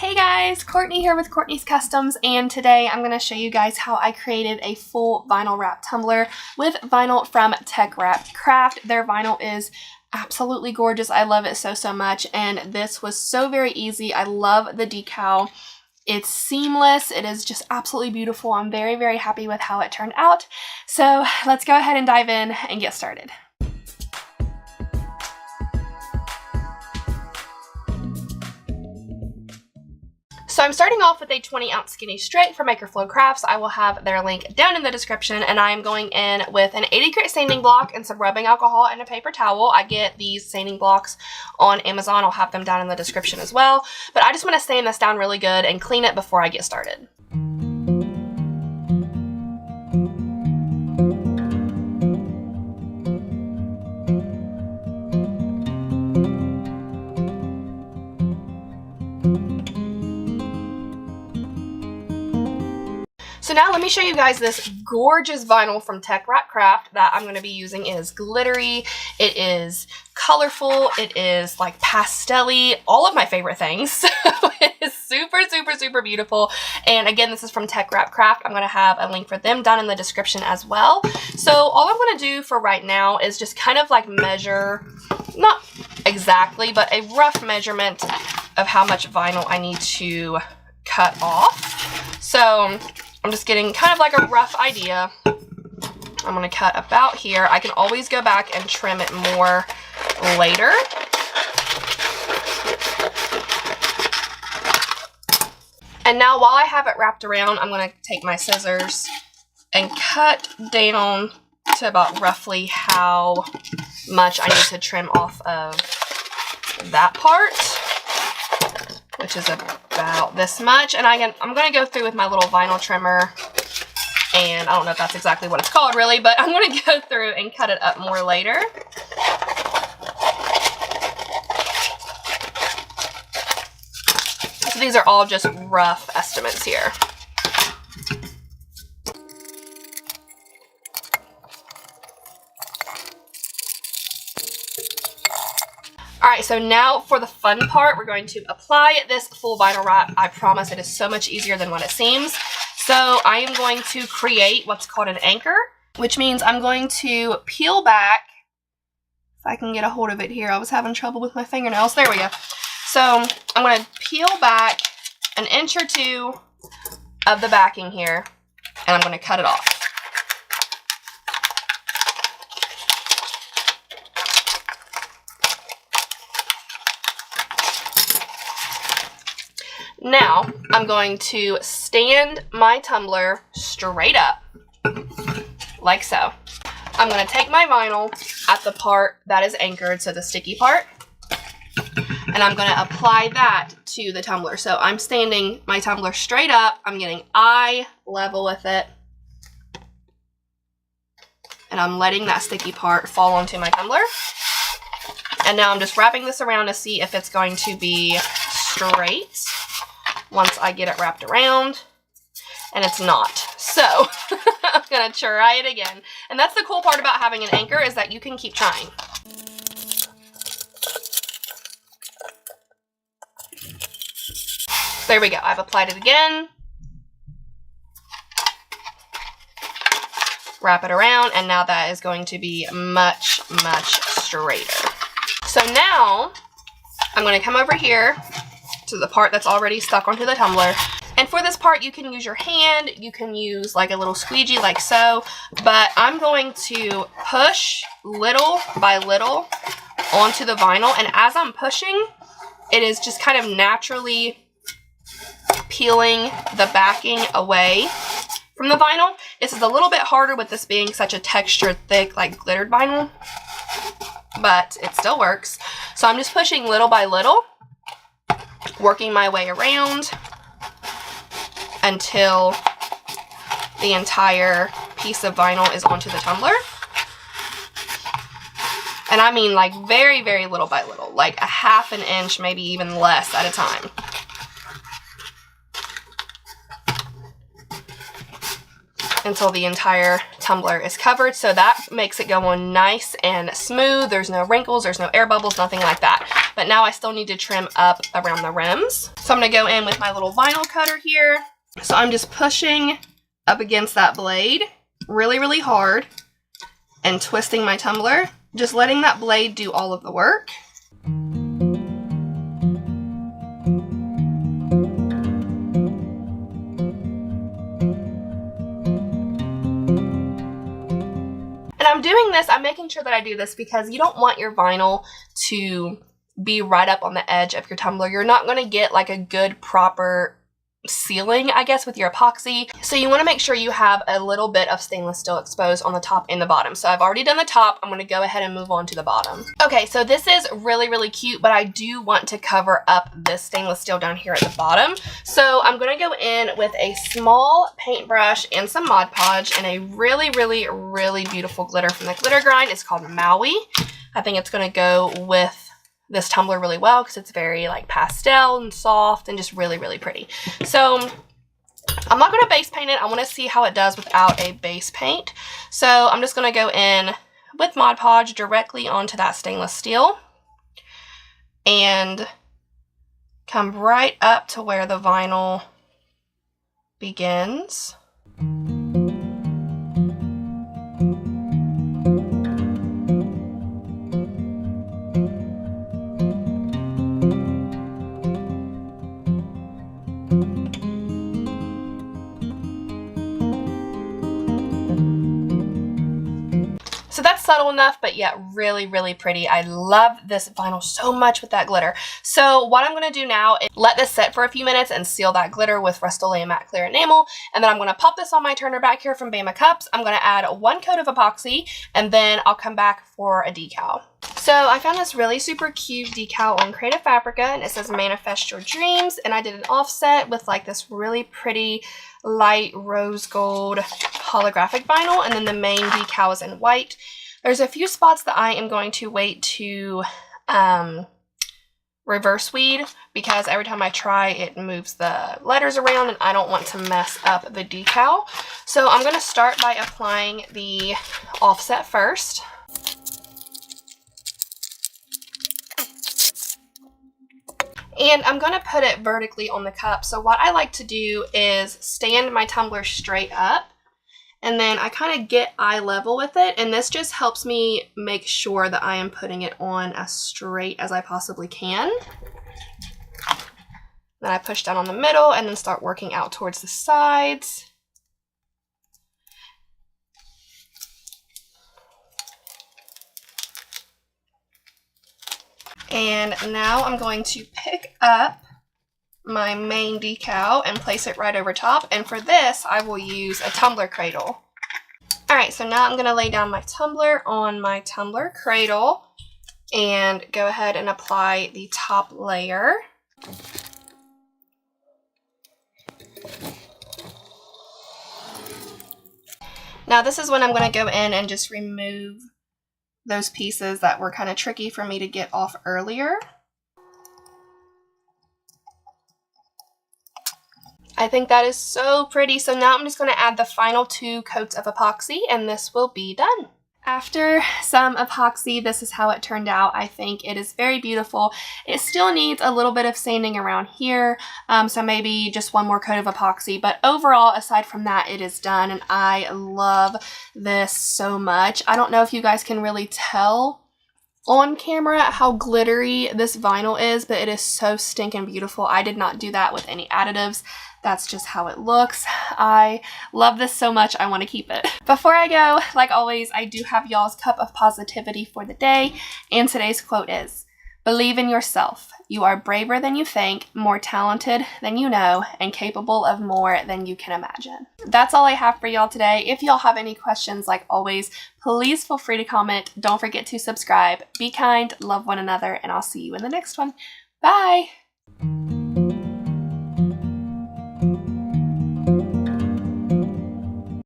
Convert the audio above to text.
Hey guys, Courtney here with Courtney's Customs, and today I'm going to show you guys how I created a full vinyl wrap tumbler with vinyl from Tech Wrap Craft. Their vinyl is absolutely gorgeous. I love it so much, and this was so very easy. I love the decal. It's seamless. It is just absolutely beautiful. I'm very happy with how it turned out. So let's go ahead and dive in and get started. So I'm starting off with a 20-ounce skinny straight from Maker Flow Crafts. I will have their link down in the description, and I am going in with an 80 grit sanding block and some rubbing alcohol and a paper towel. I get these sanding blocks on Amazon. I'll have them down in the description as well. But I just want to sand this down really good and clean it before I get started. So now let me show you guys this gorgeous vinyl from Tech Wrap Craft that I'm going to be using. It is glittery, it is colorful, it is like pastel-y, all of my favorite things. So it is super beautiful. And again, this is from Tech Wrap Craft. I'm going to have a link for them down in the description as well. So all I'm going to do for right now is just kind of like measure, not exactly, but a rough measurement of how much vinyl I need to cut off. So I'm just getting kind of like a rough idea. I'm going to cut about here. I can always go back and trim it more later. And now while I have it wrapped around, I'm going to take my scissors and cut down to about roughly how much I need to trim off of that part, which is about this much. And I'm going to go through with my little vinyl trimmer, and I don't know if that's exactly what it's called really, but I'm going to go through and cut it up more later. So these are all just rough estimates here. Alright, so now for the fun part, we're going to apply this full vinyl wrap. I promise it is so much easier than what it seems. So I am going to create what's called an anchor, which means I'm going to peel back, if I can get a hold of it here. I was having trouble with my fingernails. There we go. So I'm going to peel back an inch or two of the backing here, and I'm going to cut it off. Now, I'm going to stand my tumbler straight up, like so. I'm going to take my vinyl at the part that is anchored, so the sticky part, and I'm going to apply that to the tumbler. So I'm standing my tumbler straight up, I'm getting eye level with it, and I'm letting that sticky part fall onto my tumbler. And now I'm just wrapping this around to see if it's going to be straight once I get it wrapped around, and it's not. So I'm gonna try it again. And that's the cool part about having an anchor, is that you can keep trying. There we go. I've applied it again. Wrap it around, and now that is going to be much straighter. So now I'm going to come over here to the part that's already stuck onto the tumbler. And for this part, you can use your hand, you can use like a little squeegee like so, but I'm going to push little by little onto the vinyl, and as I'm pushing, it is just kind of naturally peeling the backing away from the vinyl. This is a little bit harder with this being such a textured, thick, like glittered vinyl, but it still works. So I'm just pushing little by little, working my way around until the entire piece of vinyl is onto the tumbler. And I mean like very little by little, like a half an inch, maybe even less at a time. Until the entire tumbler is covered. So that makes it go on nice and smooth. There's no wrinkles, there's no air bubbles, nothing like that. but now I still need to trim up around the rims. So I'm going to go in with my little vinyl cutter here. So I'm just pushing up against that blade really, really hard and twisting my tumbler, just letting that blade do all of the work. I'm doing this, I'm making sure that I do this because you don't want your vinyl to be right up on the edge of your tumbler. You're not going to get like a good proper sealing, I guess, with your epoxy. So you want to make sure you have a little bit of stainless steel exposed on the top and the bottom. So I've already done the top. I'm going to go ahead and move on to the bottom. Okay, so this is really, really cute, but I do want to cover up this stainless steel down here at the bottom. So I'm going to go in with a small paintbrush and some Mod Podge and a really, really, really beautiful glitter from the glitter grind. It's called Maui. I think it's going to go with this tumbler really well because it's very like pastel and soft and just really, really pretty. So I'm not going to base paint it. I want to see how it does without a base paint. So I'm just going to go in with Mod Podge directly onto that stainless steel and come right up to where the vinyl begins. So that's subtle enough, but yet really, really pretty. I love this vinyl so much with that glitter. So what I'm going to do now is let this sit for a few minutes and seal that glitter with Rust-Oleum Matte Clear Enamel. And then I'm going to pop this on my turner back here from Bama Cups. I'm going to add 1 coat of epoxy, and then I'll come back for a decal. So I found this really super cute decal on Creative Fabrica, and it says Manifest Your Dreams. And I did an offset with like this really pretty light rose gold holographic vinyl, and then the main decal is in white. There's a few spots that I am going to wait to reverse weed because every time I try it moves the letters around and I don't want to mess up the decal. So I'm going to start by applying the offset first. And I'm going to put it vertically on the cup. So what I like to do is stand my tumbler straight up, and then I kind of get eye level with it. And this just helps me make sure that I am putting it on as straight as I possibly can. Then I push down on the middle and then start working out towards the sides. And now I'm going to pick up my main decal and place it right over top. And for this, I will use a tumbler cradle. All right, so now I'm going to lay down my tumbler on my tumbler cradle and go ahead and apply the top layer. Now this is when I'm going to go in and just remove those pieces that were kind of tricky for me to get off earlier. I think that is so pretty. So now I'm just going to add the final 2 coats of epoxy and this will be done. After some epoxy, this is how it turned out. I think it is very beautiful. It still needs a little bit of sanding around here, so maybe just 1 more coat of epoxy. But overall, aside from that, it is done, and I love this so much. I don't know if you guys can really tell on camera how glittery this vinyl is, but it is so stinking beautiful. I did not do that with any additives. That's just how it looks. I love this so much, I want to keep it. Before I go, like always, I do have y'all's cup of positivity for the day, and today's quote is, "Believe in yourself. You are braver than you think, more talented than you know, and capable of more than you can imagine." That's all I have for y'all today. If y'all have any questions, like always, please feel free to comment. Don't forget to subscribe. Be kind, love one another, and I'll see you in the next one. Bye!